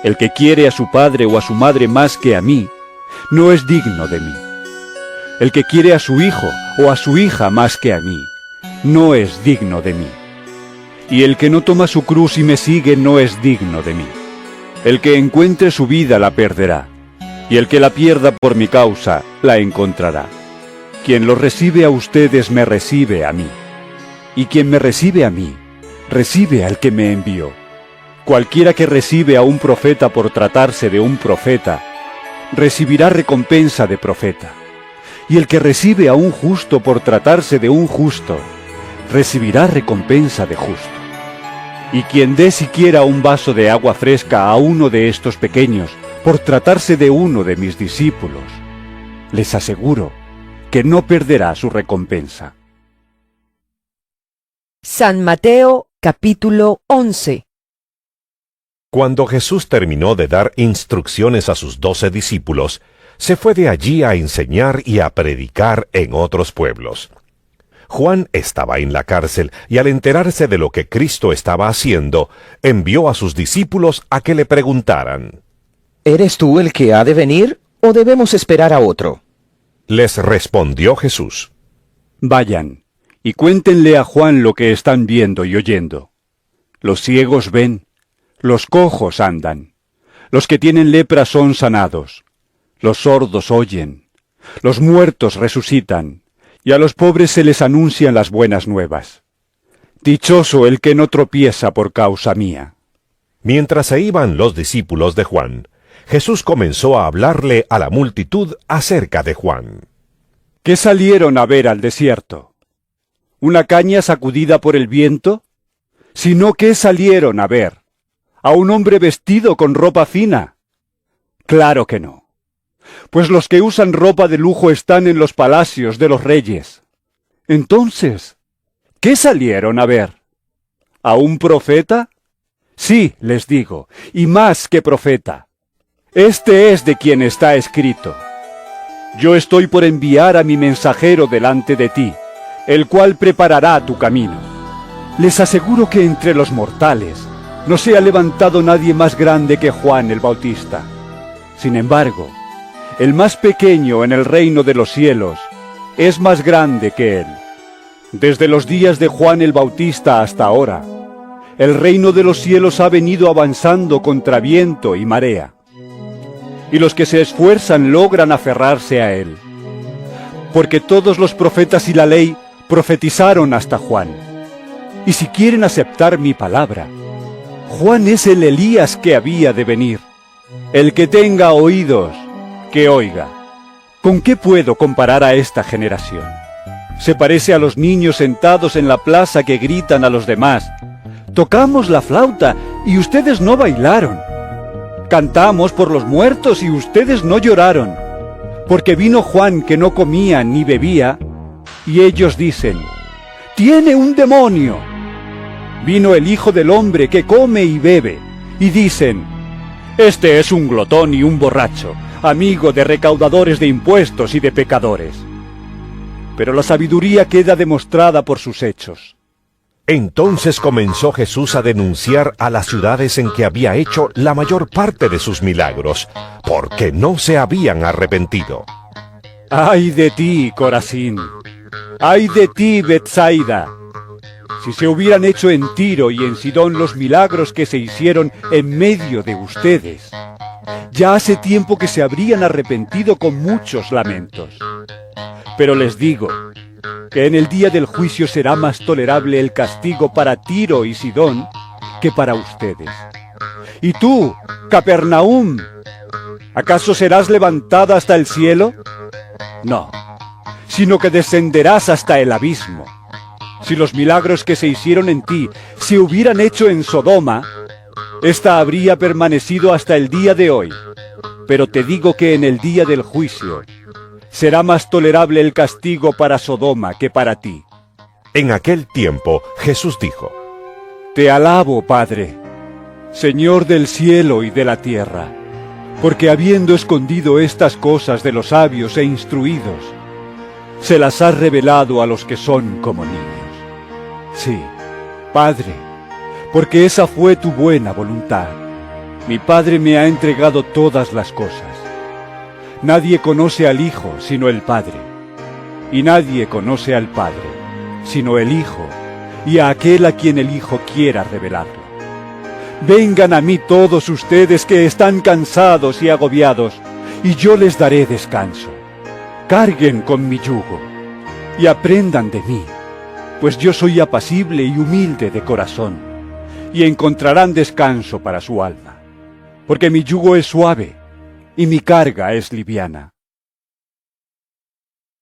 El que quiere a su padre o a su madre más que a mí, no es digno de mí. El que quiere a su hijo o a su hija más que a mí, no es digno de mí. Y el que no toma su cruz y me sigue no es digno de mí. El que encuentre su vida la perderá, y el que la pierda por mi causa la encontrará. Quien lo recibe a ustedes me recibe a mí, y quien me recibe a mí, recibe al que me envió. Cualquiera que recibe a un profeta por tratarse de un profeta, recibirá recompensa de profeta. Y el que recibe a un justo por tratarse de un justo, recibirá recompensa de justo. Y quien dé siquiera un vaso de agua fresca a uno de estos pequeños, por tratarse de uno de mis discípulos, les aseguro que no perderá su recompensa. San Mateo, capítulo 11. Cuando Jesús terminó de dar instrucciones a sus 12 discípulos, se fue de allí a enseñar y a predicar en otros pueblos. Juan estaba en la cárcel y al enterarse de lo que Cristo estaba haciendo, envió a sus discípulos a que le preguntaran: ¿Eres tú el que ha de venir o debemos esperar a otro? Les respondió Jesús: Vayan y cuéntenle a Juan lo que están viendo y oyendo. Los ciegos ven, los cojos andan, los que tienen lepra son sanados, los sordos oyen, los muertos resucitan, y a los pobres se les anuncian las buenas nuevas. Dichoso el que no tropieza por causa mía. Mientras se iban los discípulos de Juan, Jesús comenzó a hablarle a la multitud acerca de Juan. ¿Qué salieron a ver al desierto? ¿Una caña sacudida por el viento? Sino que salieron a ver a un hombre vestido con ropa fina. Claro que no. Pues los que usan ropa de lujo están en los palacios de los reyes. Entonces, ¿qué salieron a ver? ¿A un profeta? Sí, les digo, y más que profeta. Este es de quien está escrito: yo estoy por enviar a mi mensajero delante de ti, el cual preparará tu camino. Les aseguro que entre los mortales no se ha levantado nadie más grande que Juan el Bautista. Sin embargo, el más pequeño en el reino de los cielos es más grande que él. Desde los días de Juan el Bautista hasta ahora, el reino de los cielos ha venido avanzando contra viento y marea, y los que se esfuerzan logran aferrarse a él. Porque todos los profetas y la ley profetizaron hasta Juan. Y si quieren aceptar mi palabra, Juan es el Elías que había de venir. El que tenga oídos, que oiga. ¿Con qué puedo comparar a esta generación? Se parece a los niños sentados en la plaza que gritan a los demás: tocamos la flauta y ustedes no bailaron. Cantamos por los muertos y ustedes no lloraron. Porque vino Juan que no comía ni bebía, y ellos dicen: ¡tiene un demonio! Vino el Hijo del Hombre que come y bebe, y dicen: este es un glotón y un borracho, amigo de recaudadores de impuestos y de pecadores. Pero la sabiduría queda demostrada por sus hechos. Entonces comenzó Jesús a denunciar a las ciudades en que había hecho la mayor parte de sus milagros, porque no se habían arrepentido. ¡Ay de ti, Corazín! ¡Ay de ti, Betsaida! Si se hubieran hecho en Tiro y en Sidón los milagros que se hicieron en medio de ustedes, ya hace tiempo que se habrían arrepentido con muchos lamentos. Pero les digo que en el día del juicio será más tolerable el castigo para Tiro y Sidón que para ustedes. Y tú, Capernaum, ¿acaso serás levantada hasta el cielo? No, sino que descenderás hasta el abismo. Si los milagros que se hicieron en ti se hubieran hecho en Sodoma, ésta habría permanecido hasta el día de hoy. Pero te digo que en el día del juicio será más tolerable el castigo para Sodoma que para ti. En aquel tiempo Jesús dijo: te alabo, Padre, Señor del cielo y de la tierra, porque habiendo escondido estas cosas de los sabios e instruidos, se las has revelado a los que son como niños. Sí, Padre, porque esa fue tu buena voluntad. Mi Padre me ha entregado todas las cosas. Nadie conoce al Hijo sino el Padre, y nadie conoce al Padre sino el Hijo, y a aquel a quien el Hijo quiera revelarlo. Vengan a mí todos ustedes que están cansados y agobiados, y yo les daré descanso. Carguen con mi yugo, y aprendan de mí, pues yo soy apacible y humilde de corazón, y encontrarán descanso para su alma, porque mi yugo es suave, y mi carga es liviana.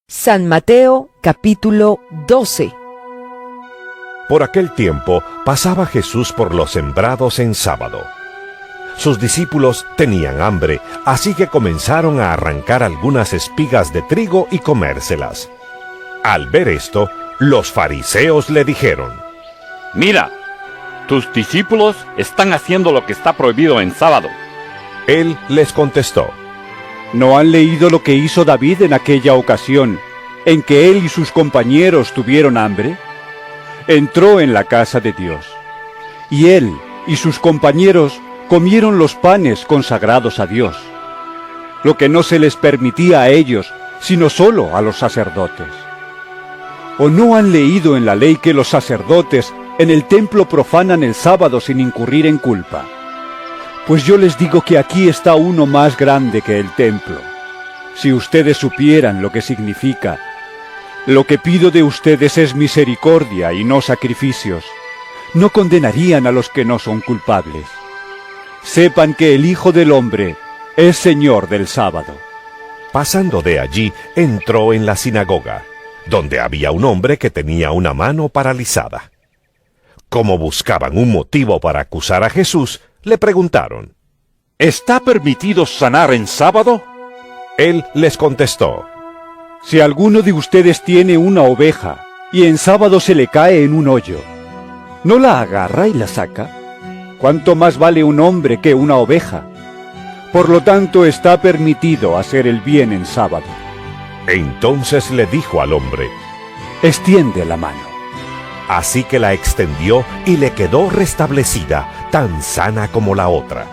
San Mateo, capítulo 12. Por aquel tiempo pasaba Jesús por los sembrados en sábado. Sus discípulos tenían hambre, así que comenzaron a arrancar algunas espigas de trigo y comérselas. Al ver esto, los fariseos le dijeron: mira, tus discípulos están haciendo lo que está prohibido en sábado. Él les contestó: ¿no han leído lo que hizo David en aquella ocasión, en que él y sus compañeros tuvieron hambre? Entró en la casa de Dios, y él y sus compañeros comieron los panes consagrados a Dios, lo que no se les permitía a ellos, sino solo a los sacerdotes. ¿O no han leído en la ley que los sacerdotes en el templo profanan el sábado sin incurrir en culpa? Pues yo les digo que aquí está uno más grande que el templo. Si ustedes supieran lo que significa: lo que pido de ustedes es misericordia y no sacrificios, no condenarían a los que no son culpables. Sepan que el Hijo del Hombre es Señor del sábado. Pasando de allí, entró en la sinagoga, donde había un hombre que tenía una mano paralizada. Como buscaban un motivo para acusar a Jesús, le preguntaron: ¿está permitido sanar en sábado? Él les contestó: Si alguno de ustedes tiene una oveja y en sábado se le cae en un hoyo, ¿no la agarra y la saca? ¿Cuánto más vale un hombre que una oveja? Por lo tanto, está permitido hacer el bien en sábado. Entonces le dijo al hombre: extiende la mano. Así que la extendió y le quedó restablecida, tan sana como la otra.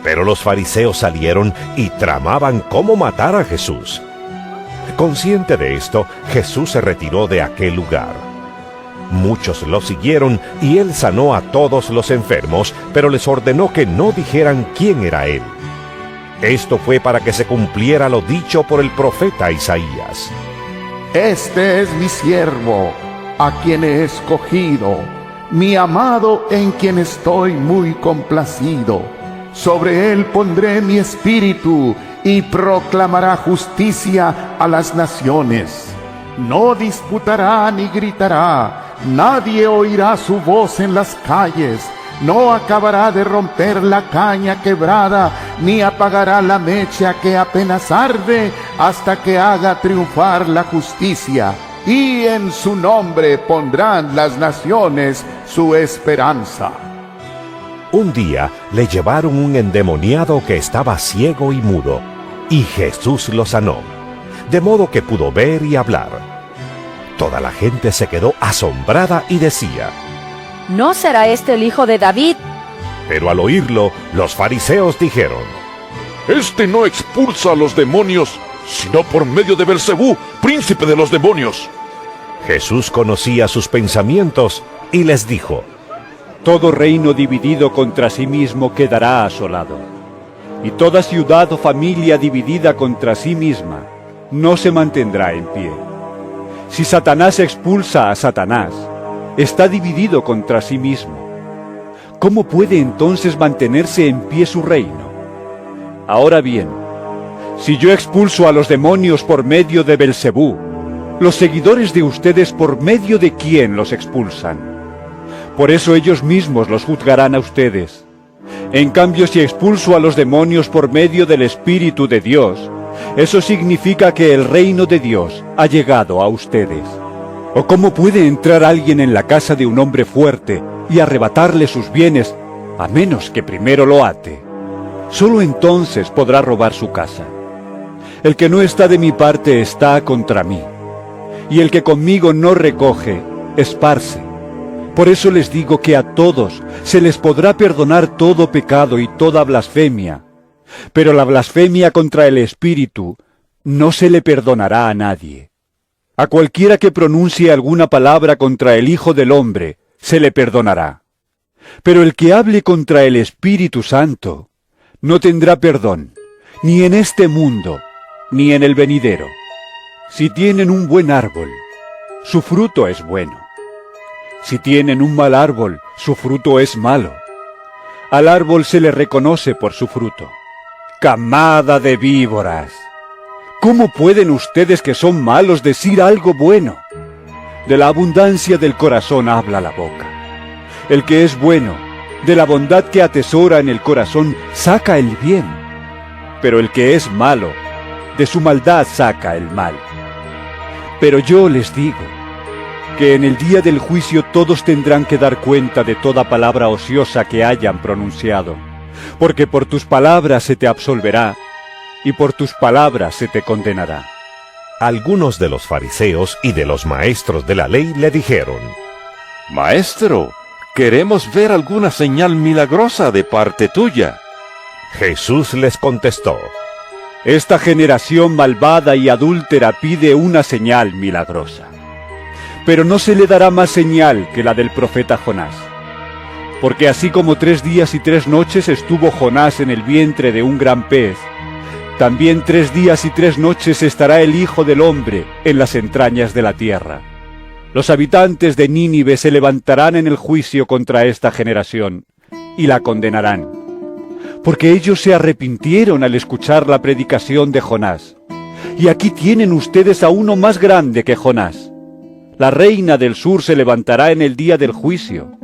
Pero los fariseos salieron y tramaban cómo matar a Jesús. Consciente de esto, Jesús se retiró de aquel lugar. Muchos lo siguieron y él sanó a todos los enfermos, pero les ordenó que no dijeran quién era él. Esto fue para que se cumpliera lo dicho por el profeta Isaías. Este es mi siervo, a quien he escogido, mi amado en quien estoy muy complacido. Sobre él pondré mi espíritu y proclamará justicia a las naciones. No disputará ni gritará, nadie oirá su voz en las calles. No acabará de romper la caña quebrada, ni apagará la mecha que apenas arde, hasta que haga triunfar la justicia. Y en su nombre pondrán las naciones su esperanza. Un día le llevaron un endemoniado que estaba ciego y mudo, y Jesús lo sanó, de modo que pudo ver y hablar. Toda la gente se quedó asombrada y decía: ¿no será este el hijo de David? Pero al oírlo, los fariseos dijeron: Este no expulsa a los demonios, sino por medio de Belcebú, príncipe de los demonios. Jesús conocía sus pensamientos y les dijo: todo reino dividido contra sí mismo quedará asolado, y toda ciudad o familia dividida contra sí misma no se mantendrá en pie. Si Satanás expulsa a Satanás, está dividido contra sí mismo. ¿Cómo puede entonces mantenerse en pie su reino? Ahora bien, si yo expulso a los demonios por medio de Belcebú, los seguidores de ustedes por medio de quién los expulsan. Por eso ellos mismos los juzgarán a ustedes. En cambio, si expulso a los demonios por medio del Espíritu de Dios, eso significa que el reino de Dios ha llegado a ustedes. ¿O cómo puede entrar alguien en la casa de un hombre fuerte y arrebatarle sus bienes, a menos que primero lo ate? Solo entonces podrá robar su casa. El que no está de mi parte está contra mí, y el que conmigo no recoge, esparce. Por eso les digo que a todos se les podrá perdonar todo pecado y toda blasfemia, pero la blasfemia contra el Espíritu no se le perdonará a nadie. A cualquiera que pronuncie alguna palabra contra el Hijo del Hombre, se le perdonará. Pero el que hable contra el Espíritu Santo, no tendrá perdón, ni en este mundo, ni en el venidero. Si tienen un buen árbol, su fruto es bueno. Si tienen un mal árbol, su fruto es malo. Al árbol se le reconoce por su fruto. ¡Camada de víboras! ¿Cómo pueden ustedes que son malos decir algo bueno? De la abundancia del corazón habla la boca. El que es bueno, de la bondad que atesora en el corazón, saca el bien. Pero el que es malo, de su maldad saca el mal. Pero yo les digo que en el día del juicio todos tendrán que dar cuenta de toda palabra ociosa que hayan pronunciado, porque por tus palabras se te absolverá, y por tus palabras se te condenará. Algunos de los fariseos y de los maestros de la ley le dijeron: Maestro, queremos ver alguna señal milagrosa de parte tuya. Jesús les contestó: esta generación malvada y adúltera pide una señal milagrosa. Pero no se le dará más señal que la del profeta Jonás. Porque así como 3 días y 3 noches estuvo Jonás en el vientre de un gran pez, también 3 días y 3 noches estará el Hijo del Hombre en las entrañas de la tierra. Los habitantes de Nínive se levantarán en el juicio contra esta generación y la condenarán, porque ellos se arrepintieron al escuchar la predicación de Jonás. Y aquí tienen ustedes a uno más grande que Jonás. La reina del sur se levantará en el día del juicio,